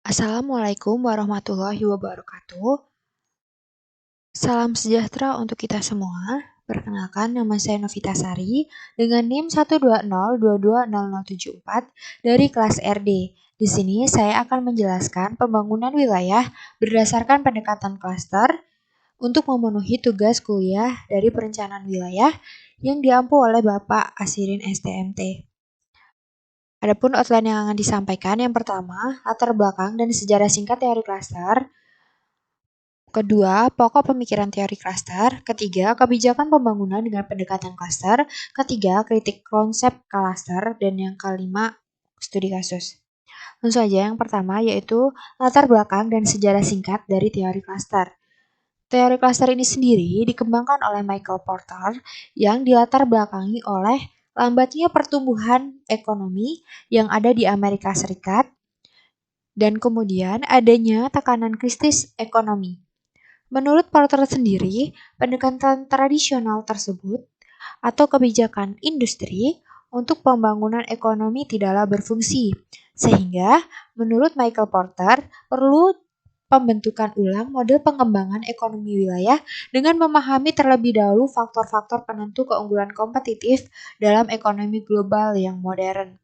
Assalamualaikum warahmatullahi wabarakatuh. Salam sejahtera untuk kita semua. Perkenalkan, nama saya Novita Sari dengan NIM 120220074 dari kelas RD. Di sini saya akan menjelaskan pembangunan wilayah berdasarkan pendekatan klaster untuk memenuhi tugas kuliah dari perencanaan wilayah yang diampu oleh Bapak Asirin STMT. Adapun outline yang akan disampaikan, yang pertama, latar belakang dan sejarah singkat teori klaster. Kedua, pokok pemikiran teori klaster. Ketiga, kebijakan pembangunan dengan pendekatan klaster. Ketiga, kritik konsep klaster. Dan yang kelima, studi kasus. Langsung saja, yang pertama yaitu latar belakang dan sejarah singkat dari teori klaster. Teori klaster ini sendiri dikembangkan oleh Michael Porter yang dilatar belakangi oleh lambatnya pertumbuhan ekonomi yang ada di Amerika Serikat dan kemudian adanya tekanan krisis ekonomi. Menurut Porter sendiri, pendekatan tradisional tersebut atau kebijakan industri untuk pembangunan ekonomi tidaklah berfungsi, sehingga menurut Michael Porter perlu pembentukan ulang model pengembangan ekonomi wilayah dengan memahami terlebih dahulu faktor-faktor penentu keunggulan kompetitif dalam ekonomi global yang modern.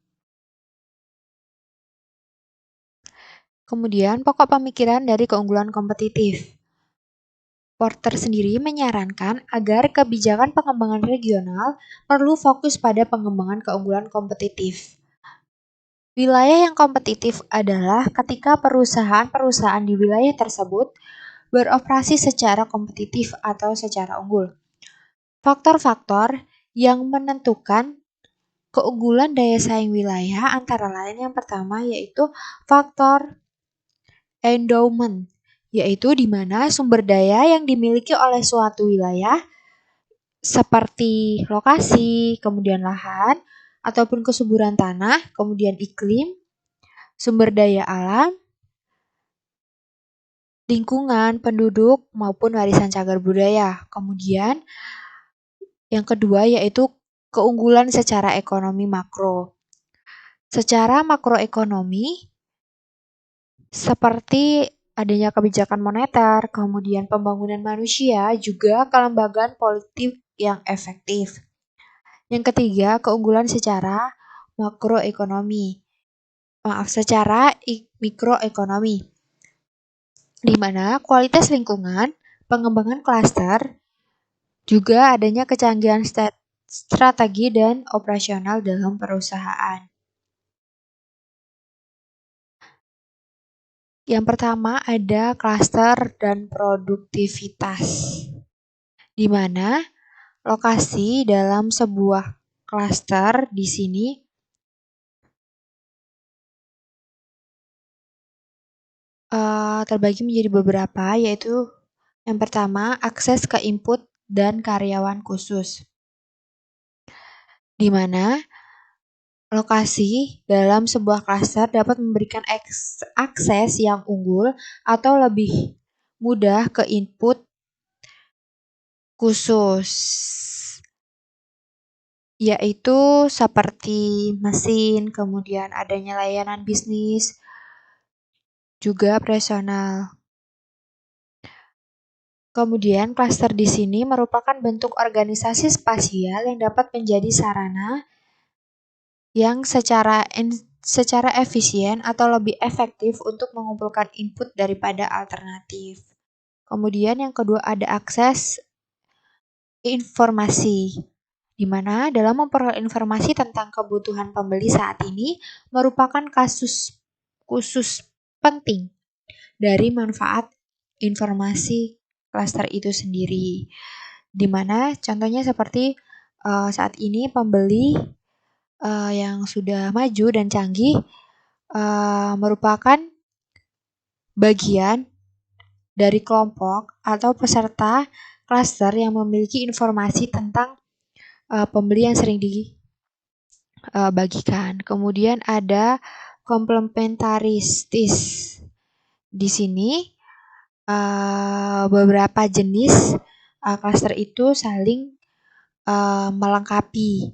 Kemudian pokok pemikiran dari keunggulan kompetitif. Porter sendiri menyarankan agar kebijakan pengembangan regional perlu fokus pada pengembangan keunggulan kompetitif. Wilayah yang kompetitif adalah ketika perusahaan-perusahaan di wilayah tersebut beroperasi secara kompetitif atau secara unggul. Faktor-faktor yang menentukan keunggulan daya saing wilayah antara lain yang pertama yaitu faktor endowment, yaitu di mana sumber daya yang dimiliki oleh suatu wilayah seperti lokasi, kemudian lahan, ataupun kesuburan tanah, kemudian iklim, sumber daya alam, lingkungan, penduduk, maupun warisan cagar budaya. Kemudian yang kedua yaitu keunggulan secara ekonomi makro. Secara makroekonomi, seperti adanya kebijakan moneter, kemudian pembangunan manusia, juga kelembagaan politik yang efektif. Yang ketiga, keunggulan secara secara mikroekonomi, di mana kualitas lingkungan, pengembangan klaster, juga adanya kecanggihan strategi dan operasional dalam perusahaan. Yang pertama ada klaster dan produktivitas, di mana lokasi dalam sebuah klaster di sini terbagi menjadi beberapa, yaitu yang pertama akses ke input dan karyawan khusus, di mana lokasi dalam sebuah klaster dapat memberikan akses yang unggul atau lebih mudah ke input khusus, yaitu seperti mesin, kemudian adanya layanan bisnis, juga operasional. Kemudian klaster di sini merupakan bentuk organisasi spasial yang dapat menjadi sarana yang secara efisien atau lebih efektif untuk mengumpulkan input daripada alternatif. Kemudian yang kedua ada akses informasi, di mana dalam memperoleh informasi tentang kebutuhan pembeli saat ini merupakan kasus khusus penting dari manfaat informasi klaster itu sendiri. Di mana contohnya seperti saat ini pembeli yang sudah maju dan canggih merupakan bagian dari kelompok atau peserta klaster yang memiliki informasi tentang pembeli yang sering dibagikan. Kemudian ada komplementaristis. Di sini beberapa jenis klaster itu saling melengkapi,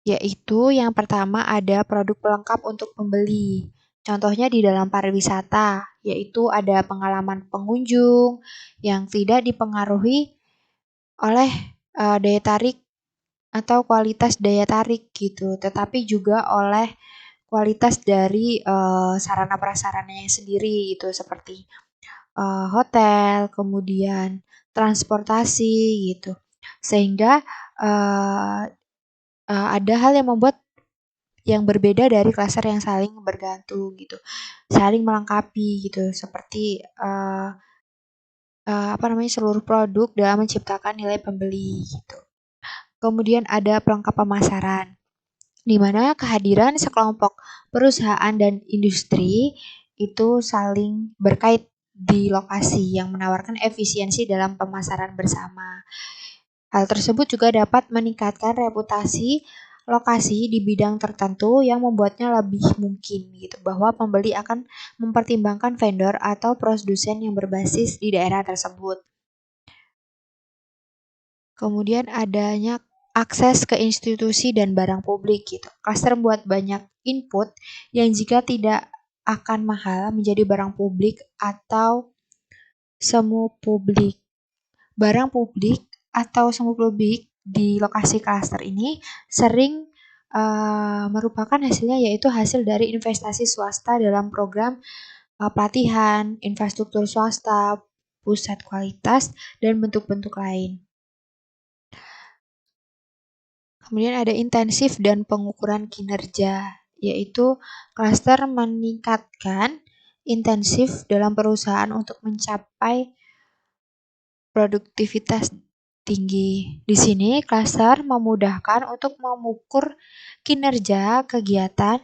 yaitu yang pertama ada produk pelengkap untuk pembeli. Contohnya di dalam pariwisata, yaitu ada pengalaman pengunjung yang tidak dipengaruhi oleh daya tarik atau kualitas daya tarik gitu, tetapi juga oleh kualitas dari sarana prasarananya sendiri gitu, seperti hotel, kemudian transportasi gitu. Sehingga uh, ada hal yang membuat yang berbeda dari klaster yang saling bergantung gitu, saling melengkapi gitu, seperti seluruh produk dalam menciptakan nilai pembeli gitu. Kemudian ada pelengkap pemasaran, di mana kehadiran sekelompok perusahaan dan industri itu saling berkait di lokasi yang menawarkan efisiensi dalam pemasaran bersama. Hal tersebut juga dapat meningkatkan reputasi lokasi di bidang tertentu yang membuatnya lebih mungkin gitu bahwa pembeli akan mempertimbangkan vendor atau produsen yang berbasis di daerah tersebut. Kemudian adanya akses ke institusi dan barang publik gitu. Cluster membuat banyak input yang jika tidak akan mahal menjadi barang publik atau semu publik. Barang publik atau semu publik di lokasi klaster ini sering merupakan hasilnya yaitu hasil dari investasi swasta dalam program pelatihan, infrastruktur swasta, pusat kualitas, dan bentuk-bentuk lain. Kemudian ada intensif dan pengukuran kinerja, yaitu klaster meningkatkan intensif dalam perusahaan untuk mencapai produktivitas tinggi. Di sini, klaster memudahkan untuk mengukur kinerja kegiatan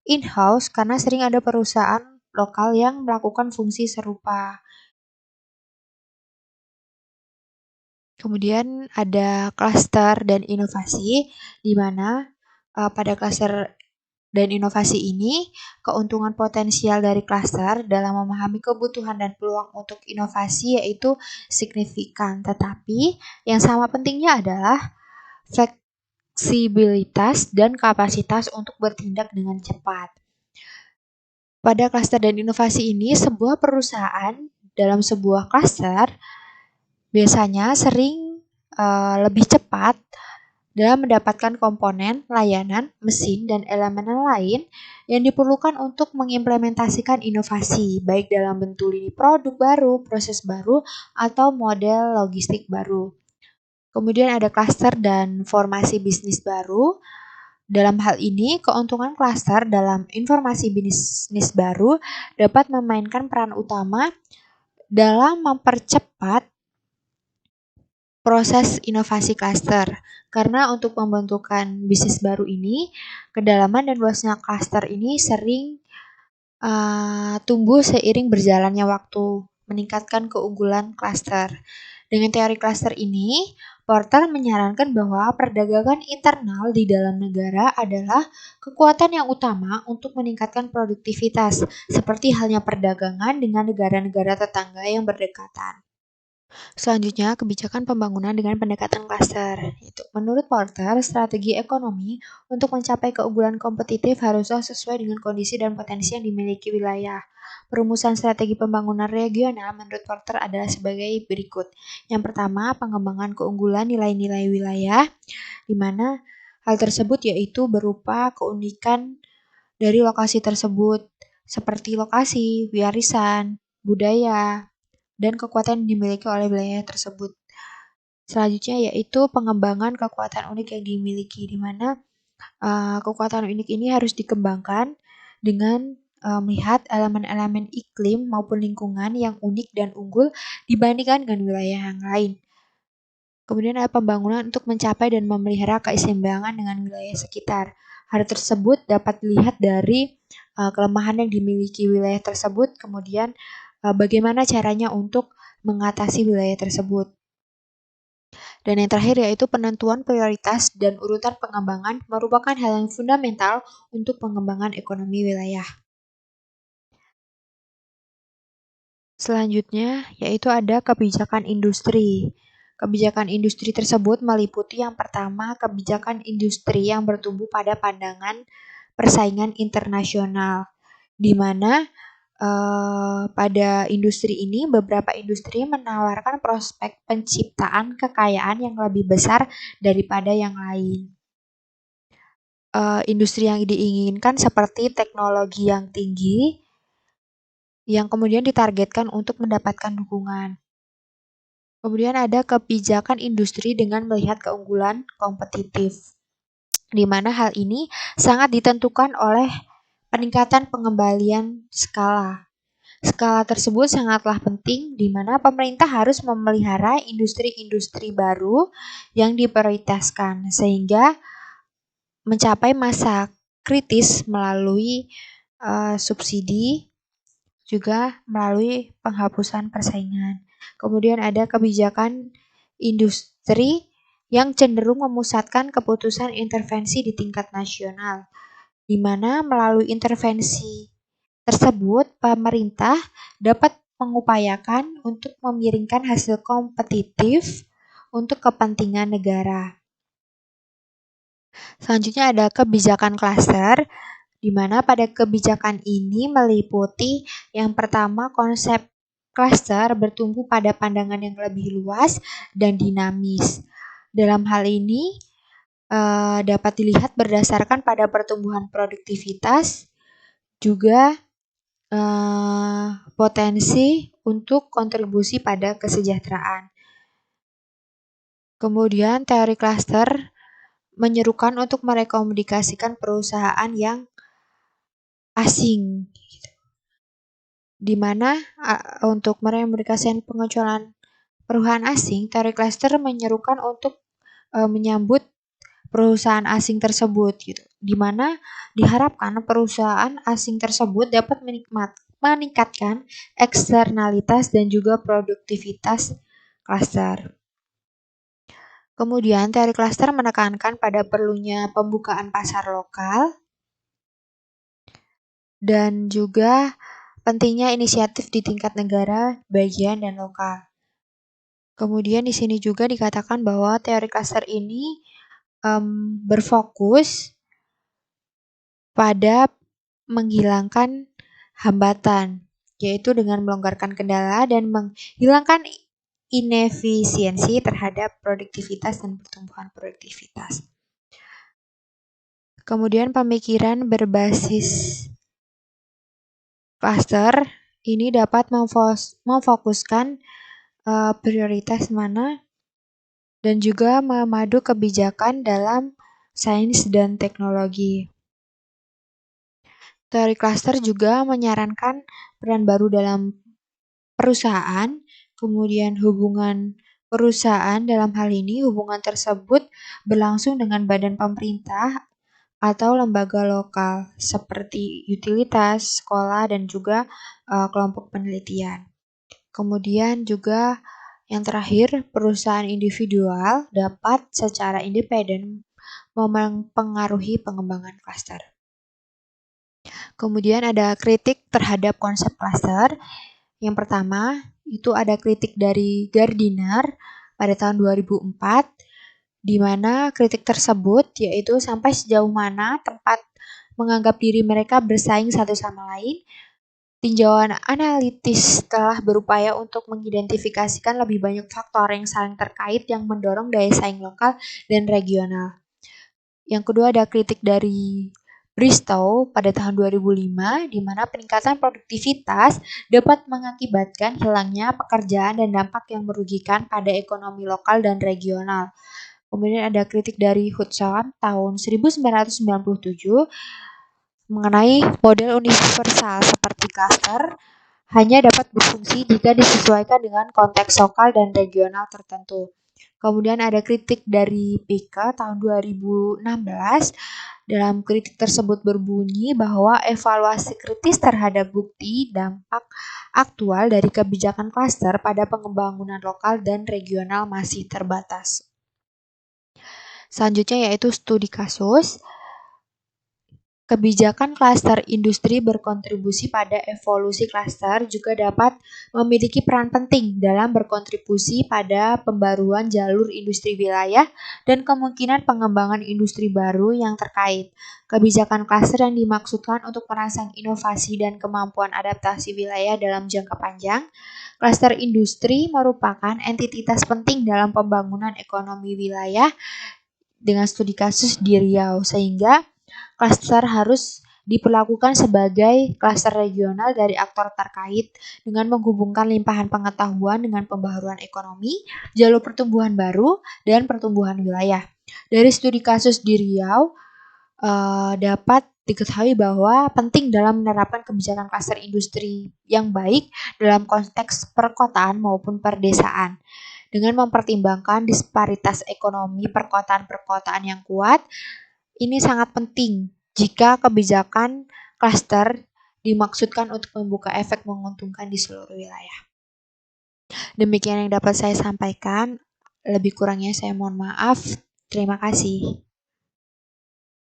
in-house karena sering ada perusahaan lokal yang melakukan fungsi serupa. Kemudian ada klaster dan inovasi, di mana pada klaster dan inovasi ini, keuntungan potensial dari klaster dalam memahami kebutuhan dan peluang untuk inovasi yaitu signifikan. Tetapi yang sama pentingnya adalah fleksibilitas dan kapasitas untuk bertindak dengan cepat. Pada klaster dan inovasi ini, sebuah perusahaan dalam sebuah klaster biasanya sering lebih cepat dalam mendapatkan komponen, layanan, mesin, dan elemen lain yang diperlukan untuk mengimplementasikan inovasi, baik dalam bentuk lini produk baru, proses baru, atau model logistik baru. Kemudian ada klaster dan formasi bisnis baru. Dalam hal ini, keuntungan klaster dalam informasi bisnis baru dapat memainkan peran utama dalam mempercepat proses inovasi klaster. Karena untuk pembentukan bisnis baru ini, kedalaman dan luasnya klaster ini sering tumbuh seiring berjalannya waktu, meningkatkan keunggulan klaster. Dengan teori klaster ini, Porter menyarankan bahwa perdagangan internal di dalam negara adalah kekuatan yang utama untuk meningkatkan produktivitas, seperti halnya perdagangan dengan negara-negara tetangga yang berdekatan. Selanjutnya, kebijakan pembangunan dengan pendekatan klaster. Menurut Porter, strategi ekonomi untuk mencapai keunggulan kompetitif haruslah sesuai dengan kondisi dan potensi yang dimiliki wilayah. Perumusan strategi pembangunan regional menurut Porter adalah sebagai berikut. Yang pertama, pengembangan keunggulan nilai-nilai wilayah, di mana hal tersebut yaitu berupa keunikan dari lokasi tersebut, seperti lokasi, warisan, budaya, dan kekuatan yang dimiliki oleh wilayah tersebut. Selanjutnya yaitu pengembangan kekuatan unik yang dimiliki, di mana kekuatan unik ini harus dikembangkan dengan melihat elemen-elemen iklim maupun lingkungan yang unik dan unggul dibandingkan dengan wilayah yang lain. Kemudian ada pembangunan untuk mencapai dan memelihara keseimbangan dengan wilayah sekitar. Hal tersebut dapat dilihat dari kelemahan yang dimiliki wilayah tersebut, kemudian bagaimana caranya untuk mengatasi wilayah tersebut. Dan yang terakhir yaitu penentuan prioritas dan urutan pengembangan merupakan hal yang fundamental untuk pengembangan ekonomi wilayah. Selanjutnya yaitu ada kebijakan industri. Kebijakan industri tersebut meliputi yang pertama kebijakan industri yang bertumbuh pada pandangan persaingan internasional, di mana pada industri ini beberapa industri menawarkan prospek penciptaan kekayaan yang lebih besar daripada yang lain. Industri yang diinginkan seperti teknologi yang tinggi yang kemudian ditargetkan untuk mendapatkan dukungan. Kemudian ada kebijakan industri dengan melihat keunggulan kompetitif, di mana hal ini sangat ditentukan oleh peningkatan pengembalian skala. Skala tersebut sangatlah penting, di mana pemerintah harus memelihara industri-industri baru yang diprioritaskan, sehingga mencapai masa kritis melalui subsidi, juga melalui penghapusan persaingan. Kemudian ada kebijakan industri yang cenderung memusatkan keputusan intervensi di tingkat nasional, di mana melalui intervensi tersebut pemerintah dapat mengupayakan untuk memiringkan hasil kompetitif untuk kepentingan negara. Selanjutnya ada kebijakan klaster, di mana pada kebijakan ini meliputi yang pertama konsep klaster bertumbuh pada pandangan yang lebih luas dan dinamis. Dalam hal ini dapat dilihat berdasarkan pada pertumbuhan produktivitas, juga potensi untuk kontribusi pada kesejahteraan. Kemudian teori klaster menyerukan untuk merekomendasikan perusahaan yang asing, di mana untuk merekomendasikan pengecualian perusahaan asing, teori klaster menyerukan untuk menyambut perusahaan asing tersebut, gitu, di mana diharapkan perusahaan asing tersebut dapat meningkatkan eksternalitas dan juga produktivitas klaster. Kemudian teori klaster menekankan pada perlunya pembukaan pasar lokal dan juga pentingnya inisiatif di tingkat negara, bagian, dan lokal. Kemudian di sini juga dikatakan bahwa teori klaster ini berfokus pada menghilangkan hambatan, yaitu dengan melonggarkan kendala dan menghilangkan inefisiensi terhadap produktivitas dan pertumbuhan produktivitas. Kemudian pemikiran berbasis klaster ini dapat memfokuskan prioritas mana dan juga memadu kebijakan dalam sains dan teknologi. Teori klaster juga menyarankan peran baru dalam perusahaan, kemudian hubungan perusahaan dalam hal ini hubungan tersebut berlangsung dengan badan pemerintah atau lembaga lokal seperti utilitas, sekolah, dan juga kelompok penelitian. Kemudian juga yang terakhir, perusahaan individual dapat secara independen mempengaruhi pengembangan klaster. Kemudian ada kritik terhadap konsep klaster. Yang pertama, itu ada kritik dari Gardiner pada tahun 2004, di mana kritik tersebut yaitu sampai sejauh mana tempat menganggap diri mereka bersaing satu sama lain. Tinjauan analitis telah berupaya untuk mengidentifikasikan lebih banyak faktor yang saling terkait yang mendorong daya saing lokal dan regional. Yang kedua ada kritik dari Bristow pada tahun 2005, di mana peningkatan produktivitas dapat mengakibatkan hilangnya pekerjaan dan dampak yang merugikan pada ekonomi lokal dan regional. Kemudian ada kritik dari Hudson tahun 1997 mengenai model universal seperti cluster hanya dapat berfungsi jika disesuaikan dengan konteks lokal dan regional tertentu. Kemudian ada kritik dari Pika tahun 2016. Dalam kritik tersebut berbunyi bahwa evaluasi kritis terhadap bukti dampak aktual dari kebijakan klaster pada pembangunan lokal dan regional masih terbatas. Selanjutnya yaitu studi kasus. Kebijakan klaster industri berkontribusi pada evolusi klaster juga dapat memiliki peran penting dalam berkontribusi pada pembaruan jalur industri wilayah dan kemungkinan pengembangan industri baru yang terkait. Kebijakan klaster yang dimaksudkan untuk merangsang inovasi dan kemampuan adaptasi wilayah dalam jangka panjang. Klaster industri merupakan entitas penting dalam pembangunan ekonomi wilayah dengan studi kasus di Riau, sehingga klaster harus diperlakukan sebagai klaster regional dari aktor terkait dengan menghubungkan limpahan pengetahuan dengan pembaharuan ekonomi, jalur pertumbuhan baru, dan pertumbuhan wilayah. Dari studi kasus di Riau, dapat diketahui bahwa penting dalam menerapkan kebijakan klaster industri yang baik dalam konteks perkotaan maupun perdesaan. Dengan mempertimbangkan disparitas ekonomi perkotaan-perkotaan yang kuat, ini sangat penting jika kebijakan klaster dimaksudkan untuk membuka efek menguntungkan di seluruh wilayah. Demikian yang dapat saya sampaikan. Lebih kurangnya saya mohon maaf. Terima kasih.